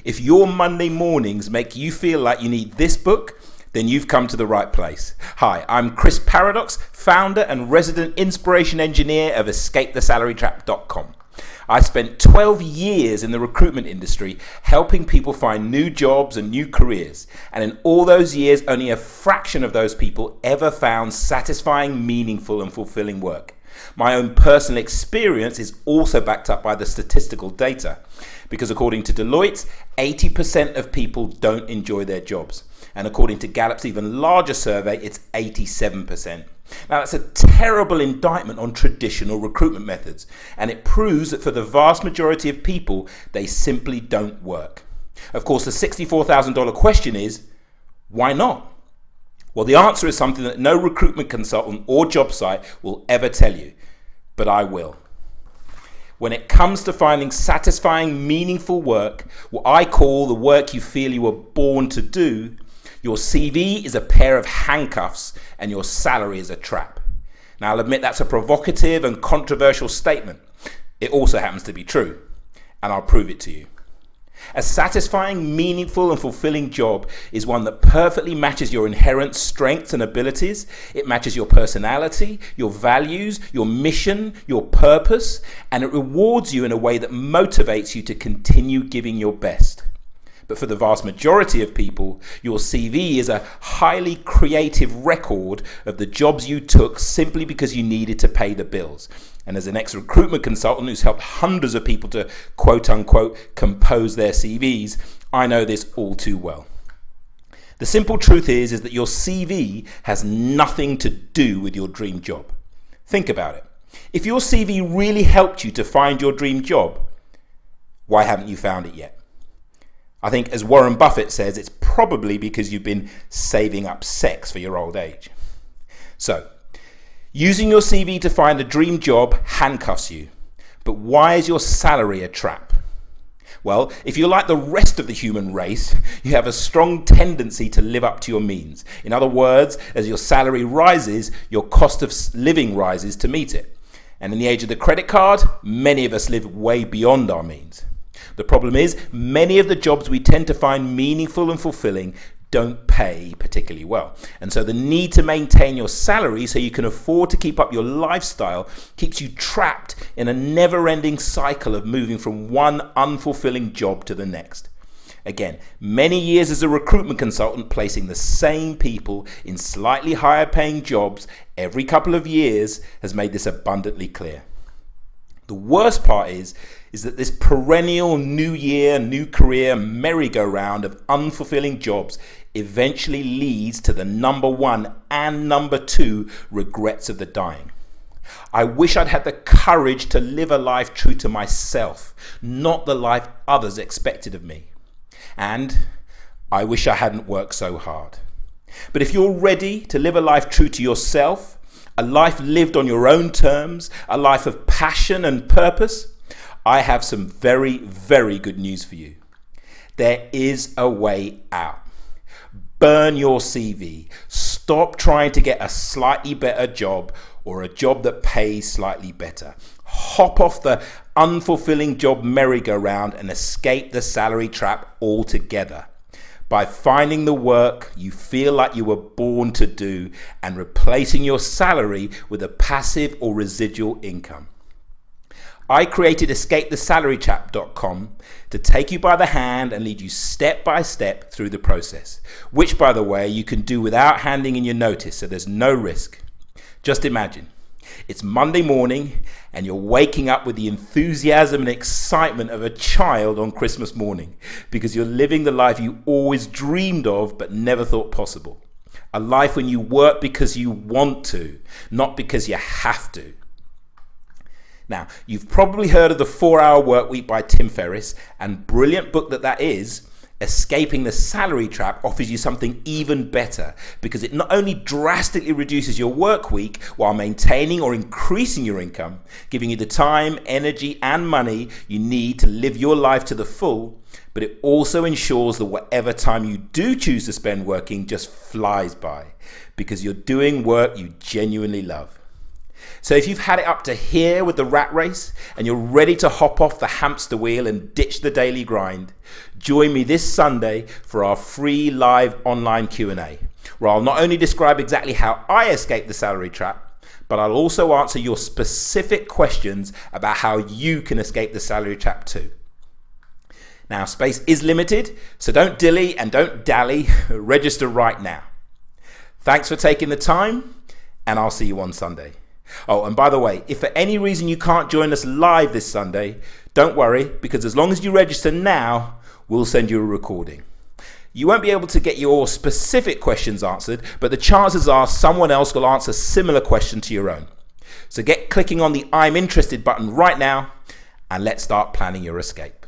If your Monday mornings make you feel like you need this book, then you've come to the right place. Hi, I'm Chris Paradox, founder and resident inspiration engineer of EscapeTheSalaryTrap.com. I spent 12 years in the recruitment industry helping people find new jobs and new careers. And in all those years, only a fraction of those people ever found satisfying, meaningful, and fulfilling work. My own personal experience is also backed up by the statistical data, because according to Deloitte, 80% of people don't enjoy their jobs. And according to Gallup's even larger survey, it's 87%. Now, that's a terrible indictment on traditional recruitment methods, and it proves that for the vast majority of people, they simply don't work. Of course, the $64,000 question is, why not? Well, the answer is something that no recruitment consultant or job site will ever tell you, but I will. When it comes to finding satisfying, meaningful work, what I call the work you feel you were born to do, your CV is a pair of handcuffs and your salary is a trap. Now, I'll admit that's a provocative and controversial statement. It also happens to be true, and I'll prove it to you. A satisfying, meaningful, and fulfilling job is one that perfectly matches your inherent strengths and abilities. It matches your personality, your values, your mission, your purpose, and it rewards you in a way that motivates you to continue giving your best. But for the vast majority of people, your CV is a highly creative record of the jobs you took simply because you needed to pay the bills. And as an ex-recruitment consultant who's helped hundreds of people to quote-unquote compose their CVs, I know this all too well. The simple truth is that your CV has nothing to do with your dream job. Think about it. If your CV really helped you to find your dream job, why haven't you found it yet? I think, as Warren Buffett says, it's probably because you've been saving up sex for your old age. So, using your CV to find a dream job handcuffs you. But why is your salary a trap? Well, if you're like the rest of the human race, you have a strong tendency to live up to your means. In other words, as your salary rises, your cost of living rises to meet it. And in the age of the credit card, many of us live way beyond our means. The problem is, many of the jobs we tend to find meaningful and fulfilling don't pay particularly well. And so the need to maintain your salary so you can afford to keep up your lifestyle keeps you trapped in a never-ending cycle of moving from one unfulfilling job to the next. Again, many years as a recruitment consultant placing the same people in slightly higher paying jobs every couple of years has made this abundantly clear. The worst part is that this perennial new year, new career merry-go-round of unfulfilling jobs eventually leads to the number one and number two regrets of the dying. I wish I'd had the courage to live a life true to myself, not the life others expected of me. And I wish I hadn't worked so hard. But if you're ready to live a life true to yourself, a life lived on your own terms, a life of passion and purpose, I have some very, very good news for you. There is a way out. Burn your CV. Stop trying to get a slightly better job or a job that pays slightly better. Hop off the unfulfilling job merry-go-round and escape the salary trap altogether by finding the work you feel like you were born to do and replacing your salary with a passive or residual income. I created EscapeTheSalaryTrap.com to take you by the hand and lead you step by step through the process, which, by the way, you can do without handing in your notice, so there's no risk. Just imagine, it's Monday morning and you're waking up with the enthusiasm and excitement of a child on Christmas morning because you're living the life you always dreamed of but never thought possible. A life when you work because you want to, not because you have to. Now, you've probably heard of the 4-Hour Workweek by Tim Ferriss, and brilliant book that is, Escaping the Salary Trap offers you something even better because it not only drastically reduces your work week while maintaining or increasing your income, giving you the time, energy, and money you need to live your life to the full, but it also ensures that whatever time you do choose to spend working just flies by because you're doing work you genuinely love. So if you've had it up to here with the rat race and you're ready to hop off the hamster wheel and ditch the daily grind, join me this Sunday for our free live online Q&A, where I'll not only describe exactly how I escaped the salary trap, but I'll also answer your specific questions about how you can escape the salary trap too. Now, space is limited, so don't dilly and don't dally. Register right now. Thanks for taking the time, and I'll see you on Sunday. Oh, and by the way, if for any reason you can't join us live this Sunday, don't worry, because as long as you register now, we'll send you a recording. You won't be able to get your specific questions answered, but the chances are someone else will answer a similar question to your own. So get clicking on the I'm interested button right now, and let's start planning your escape.